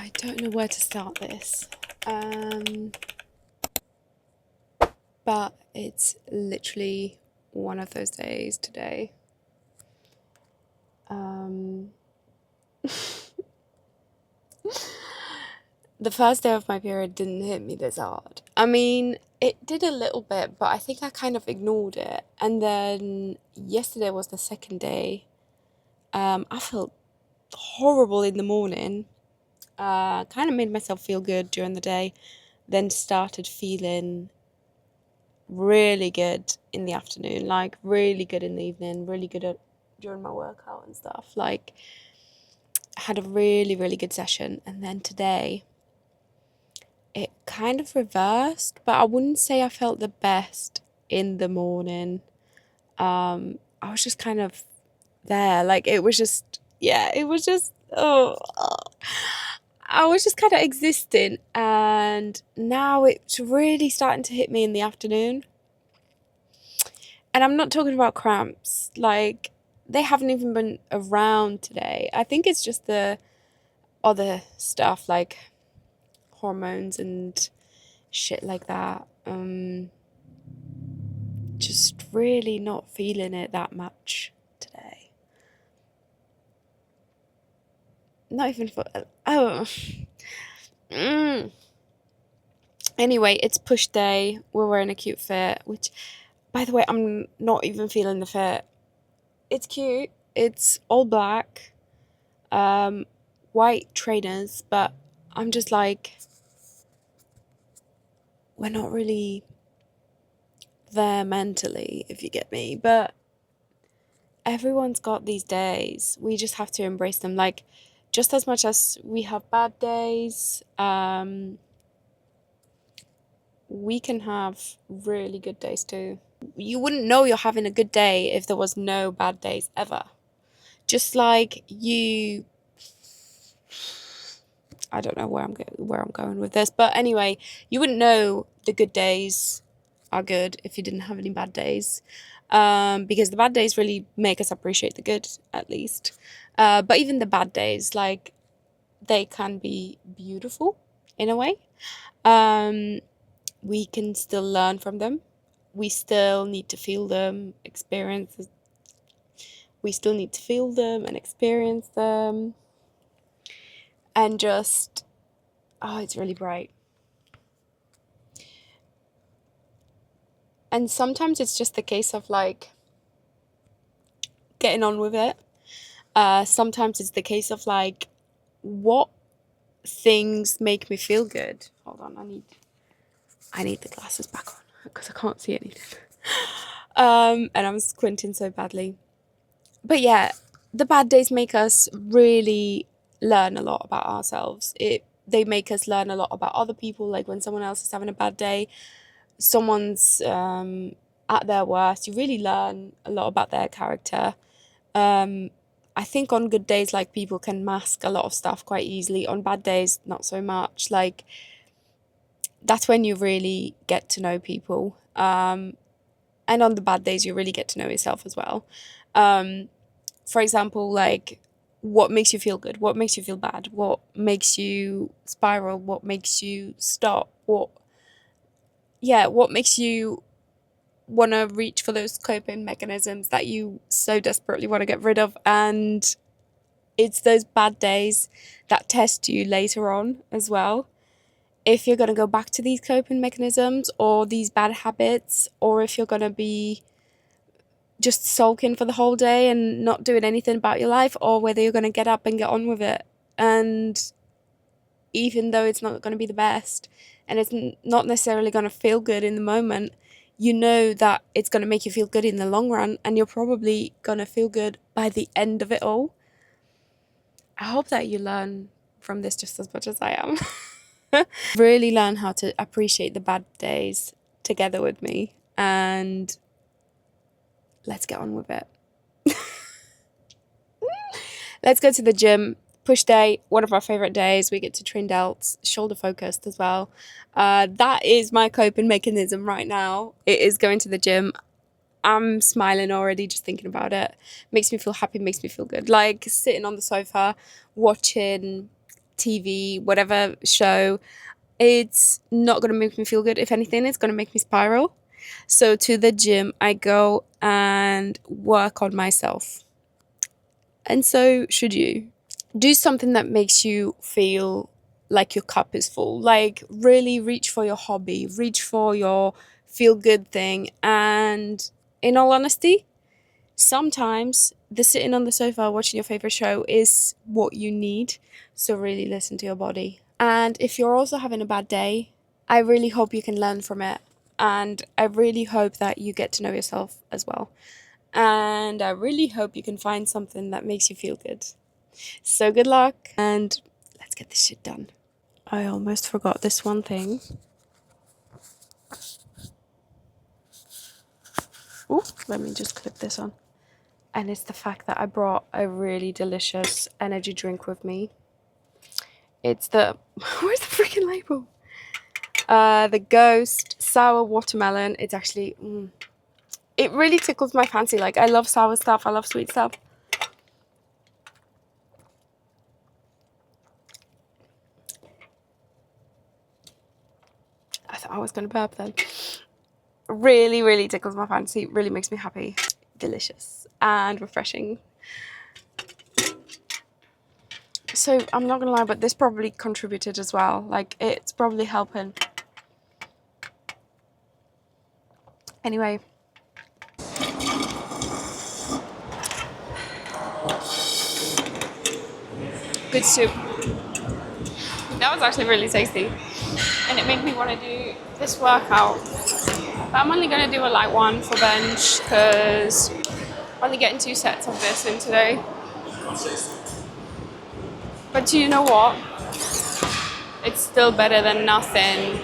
I don't know where to start this. But it's literally one of those days today. The first day of my period didn't hit me this hard. I mean, it did a little bit, but I think I kind of ignored it. And then yesterday was the second day. I felt horrible in the morning. Kind of made myself feel good during the day. Then started feeling really good in the afternoon, like really good in the evening, really good during my workout and stuff. Like, I had a really, really good session. And then today, it kind of reversed, but I wouldn't say I felt the best in the morning. I was just kind of there. Like, it was just, yeah, it was just, I was just kind of existing. And now it's really starting to hit me in the afternoon. And I'm not talking about cramps. Like, they haven't even been around today. I think it's just the other stuff, like hormones and shit like that. Just really not feeling it that much today. Not even for Anyway, it's push day. We're wearing a cute fit, which, by the way, I'm not even feeling the fit. It's cute. It's all black, white trainers, but I'm just like, we're not really there mentally, if you get me. But everyone's got these days. We just have to embrace them. Like, just as much as we have bad days, we can have really good days too. You wouldn't know you're having a good day if there was no bad days ever. Just like you, I don't know where I'm going with this, but anyway, you wouldn't know the good days are good if you didn't have any bad days, because the bad days really make us appreciate the good, at least. But even the bad days, like, they can be beautiful in a way. We can still learn from them. We still need to feel them, experience. We still need to feel them and experience them. And just, oh, it's really bright. And sometimes it's just the case of, like, getting on with it. Sometimes it's the case of, like, what things make me feel good. Hold on, I need the glasses back on because I can't see anything. And I'm squinting so badly. But yeah, the bad days make us really learn a lot about ourselves. They make us learn a lot about other people. Like, when someone else is having a bad day, someone's at their worst, you really learn a lot about their character. I think on good days, like, people can mask a lot of stuff quite easily. On bad days, not so much. Like, that's when you really get to know people. And on the bad days, you really get to know yourself as well. For example, like, what makes you feel good? What makes you feel bad? What makes you spiral? What makes you stop? What makes you want to reach for those coping mechanisms that you so desperately want to get rid of? And it's those bad days that test you later on as well. If you're going to go back to these coping mechanisms or these bad habits, or if you're going to be just sulking for the whole day and not doing anything about your life, or whether you're going to get up and get on with it. And even though it's not going to be the best and it's not necessarily going to feel good in the moment, you know that it's going to make you feel good in the long run, and you're probably going to feel good by the end of it all. I hope that you learn from this just as much as I am. Really learn how to appreciate the bad days together with me, and let's get on with it. Let's go to the gym. Push day, one of our favorite days. We get to train delts, shoulder focused as well. That is my coping mechanism right now. It is going to the gym. I'm smiling already just thinking about it. Makes me feel happy, makes me feel good. Like, sitting on the sofa, watching TV, whatever show, it's not going to make me feel good. If anything, it's going to make me spiral. So to the gym, I go and work on myself. And so should you. Do something that makes you feel like your cup is full. Like really reach for your hobby, reach for your feel good thing. And in all honesty, sometimes the sitting on the sofa watching your favorite show is what you need. So really listen to your body. And if you're also having a bad day, I really hope you can learn from it. And I really hope that you get to know yourself as well. And I really hope you can find something that makes you feel good. So good luck and let's get this shit done. I almost forgot this one thing. Ooh, let me just clip this on. And it's the fact that I brought a really delicious energy drink with me. It's the... Where's the freaking label? The Ghost Sour Watermelon. It's actually... it really tickles my fancy. Like, I love sour stuff. I love sweet stuff. I thought I was going to burp then. Really, really tickles my fancy. Really makes me happy. Delicious and refreshing. So I'm not gonna lie, but this probably contributed as well. Like, it's probably helping. Anyway. Good soup. That was actually really tasty. And it made me want to do this workout. But I'm only going to do a light one for bench because I'm only getting 2 sets of this in today. But do you know what? It's still better than nothing.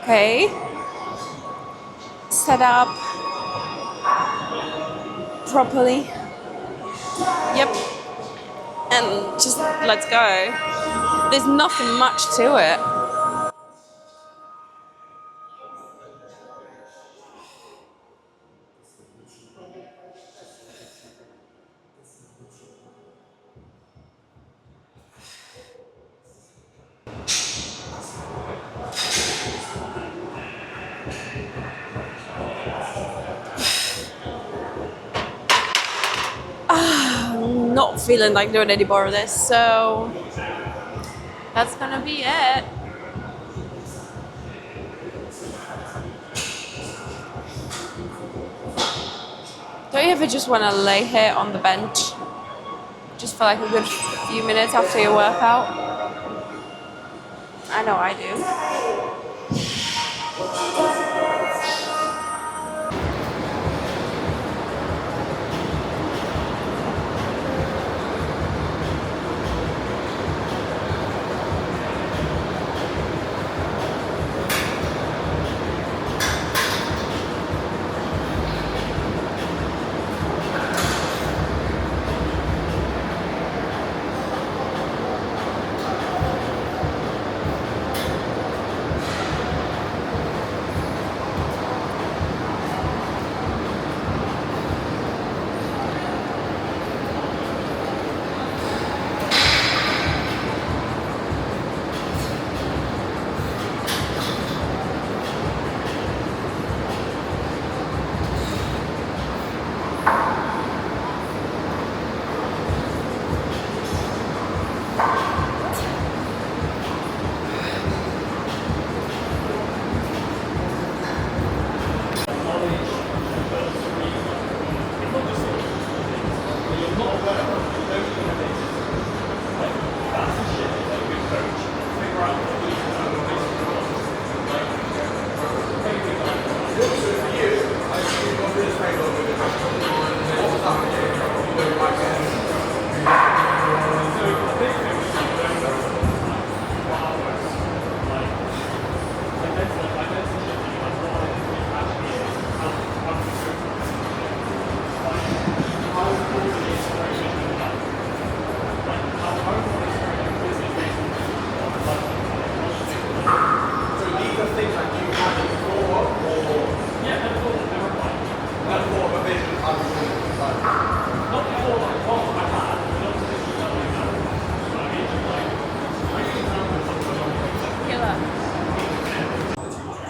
Okay. Set up properly. Yep. And just let's go. There's nothing much to it. Not feeling like doing any more of this, so that's gonna be it. Don't you ever just want to lay here on the bench just for like a good few minutes after your workout? I know I do.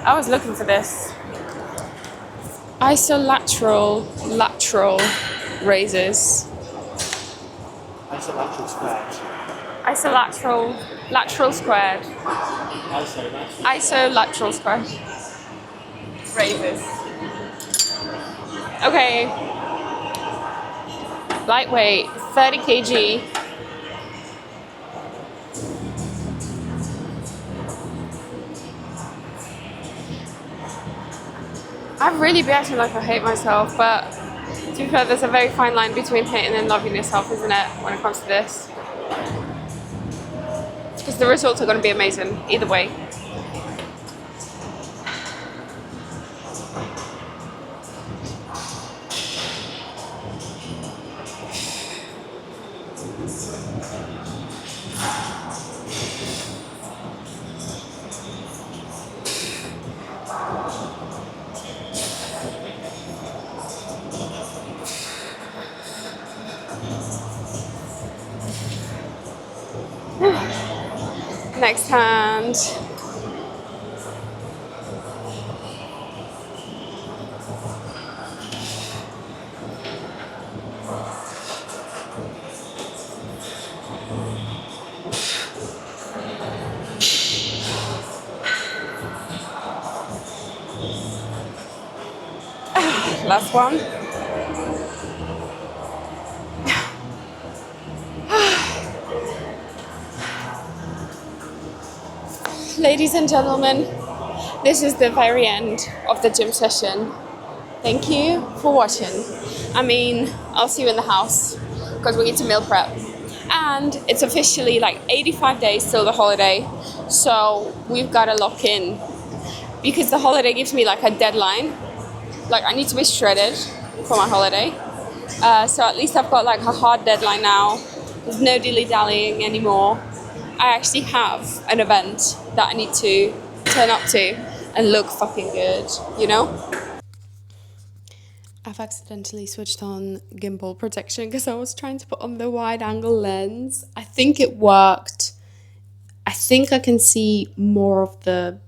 I was looking for this. Lateral raises. Isolateral squared. Lateral squared. Isolateral. Lateral squared. Raises. Okay. Lightweight, 30 kg. I've really been acting like I hate myself, but to be fair, there's a very fine line between hating and loving yourself, isn't it, when it comes to this? Because the results are going to be amazing, either way. Next hand. Last one. Ladies and gentlemen, this is the very end of the gym session. Thank you for watching. I mean, I'll see you in the house because we need to meal prep. And it's officially like 85 days till the holiday. So we've got to lock in because the holiday gives me like a deadline. Like I need to be shredded for my holiday. So at least I've got like a hard deadline now. There's no dilly-dallying anymore. I actually have an event that I need to turn up to and look fucking good, you know? I've accidentally switched on gimbal protection because I was trying to put on the wide angle lens. I think it worked. I think I can see more of the,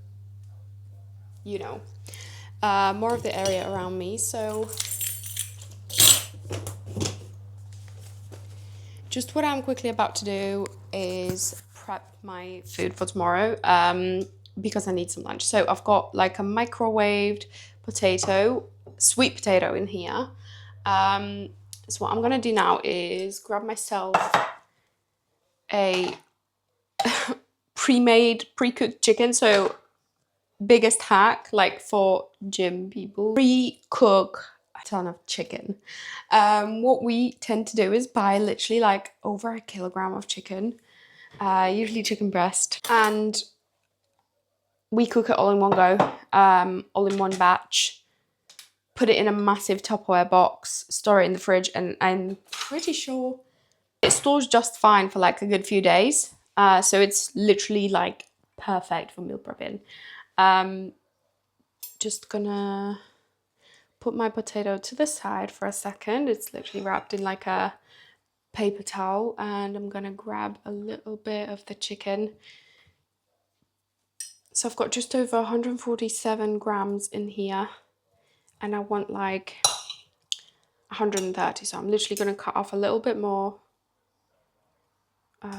more of the area around me. So just what I'm quickly about to do is prep my food for tomorrow because I need some lunch. So I've got like a microwaved potato, sweet potato in here. So what I'm gonna do now is grab myself a pre-made, pre-cooked chicken. So biggest hack, like for gym people, pre-cook a ton of chicken. What we tend to do is buy literally like over a kilogram of chicken, usually chicken breast, and we cook it all in one go, all in one batch, put it in a massive Tupperware box, store it in the fridge, and I'm pretty sure it stores just fine for like a good few days. So it's literally like perfect for meal prepping. Just gonna put my potato to the side for a second. It's literally wrapped in like a paper towel, and I'm gonna grab a little bit of the chicken. So I've got just over 147 grams in here, and I want like 130, so I'm literally gonna cut off a little bit more. Cut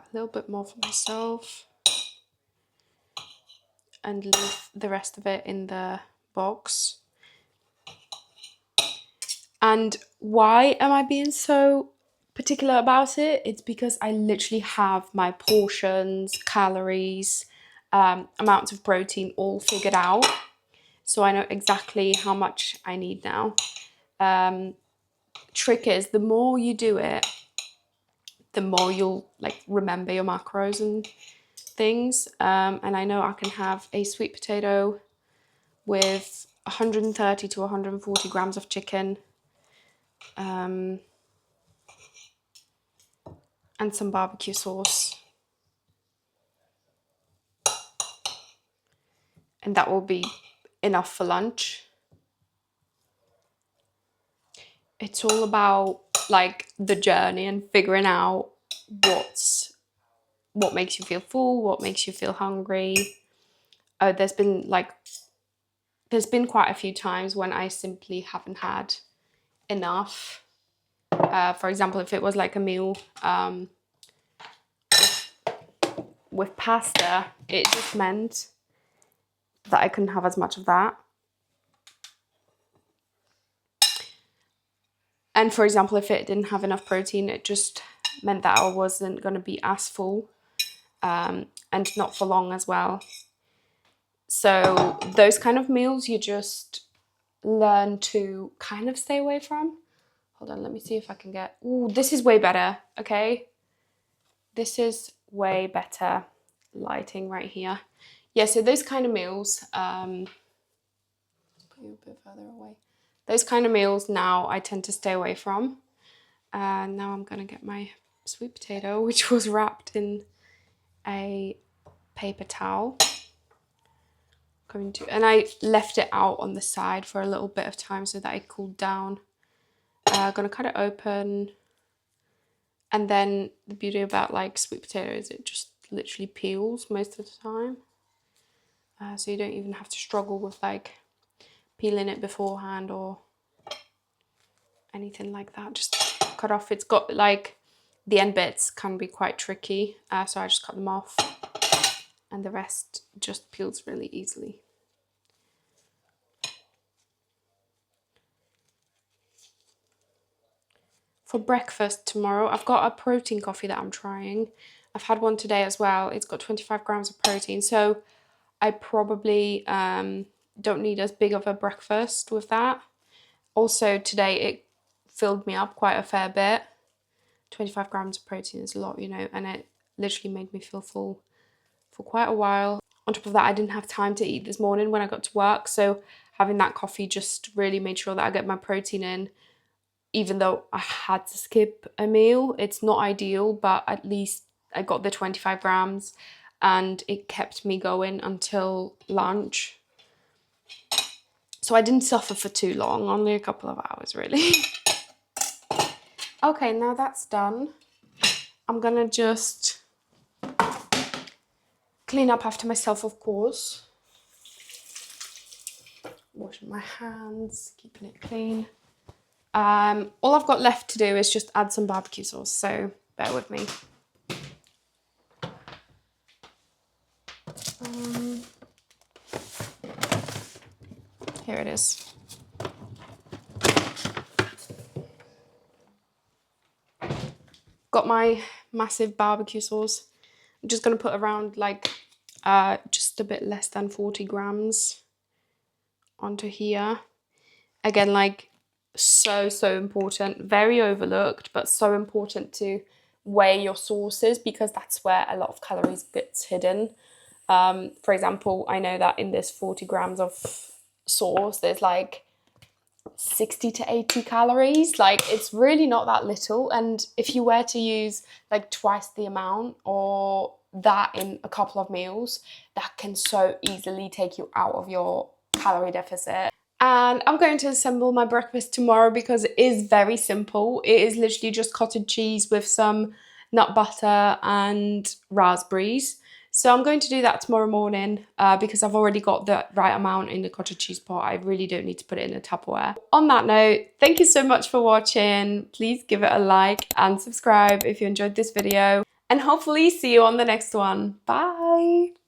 a little bit more for myself and leave the rest of it in the box. And why am I being so particular about it? It's because I literally have my portions, calories, amounts of protein all figured out. So I know exactly how much I need now. Trick is, the more you do it, the more you'll like remember your macros and things. And I know I can have a sweet potato with 130 to 140 grams of chicken, and some barbecue sauce. And that will be enough for lunch. It's all about like the journey and figuring out what makes you feel full, what makes you feel hungry. oh, there's been quite a few times when I simply haven't had enough. For example, if it was like a meal with pasta, it just meant that I couldn't have as much of that. And for example, if it didn't have enough protein, it just meant that I wasn't going to be as full, and not for long as well. So those kind of meals you just learn to kind of stay away from. Hold on, let me see if I can get... Ooh, this is way better, okay? This is way better lighting right here. Yeah, so those kind of meals, put you a bit further away. Those kind of meals now I tend to stay away from. And now I'm gonna get my sweet potato, which was wrapped in a paper towel. And I left it out on the side for a little bit of time so that it cooled down. Gonna cut it open. And then the beauty about like sweet potato is it just literally peels most of the time. So you don't even have to struggle with like peeling it beforehand or anything like that. Just cut off. It's got like the end bits can be quite tricky. So I just cut them off and the rest just peels really easily. For breakfast tomorrow, I've got a protein coffee that I'm trying. I've had one today as well. It's got 25 grams of protein, so I probably don't need as big of a breakfast with that. Also today it filled me up quite a fair bit. 25 grams of protein is a lot, you know, and it literally made me feel full for quite a while. On top of that, I didn't have time to eat this morning when I got to work, so having that coffee just really made sure that I get my protein in. Even though I had to skip a meal, it's not ideal, but at least I got the 25 grams and it kept me going until lunch. So I didn't suffer for too long, only a couple of hours really. Okay, now that's done. I'm gonna just clean up after myself, of course. Washing my hands, keeping it clean. All I've got left to do is just add some barbecue sauce, so bear with me. Here it is. Got my massive barbecue sauce. I'm just going to put around like just a bit less than 40 grams onto here. Again, like so important, very overlooked, but so important to weigh your sauces because that's where a lot of calories gets hidden. For example, I know that in this 40 grams of sauce there's like 60 to 80 calories. Like it's really not that little, and if you were to use like twice the amount or that in a couple of meals, that can so easily take you out of your calorie deficit. And I'm going to assemble my breakfast tomorrow because it is very simple. It is literally just cottage cheese with some nut butter and raspberries. So I'm going to do that tomorrow morning because I've already got the right amount in the cottage cheese pot. I really don't need to put it in a Tupperware. On that note, thank you so much for watching. Please give it a like and subscribe if you enjoyed this video. And hopefully see you on the next one. Bye!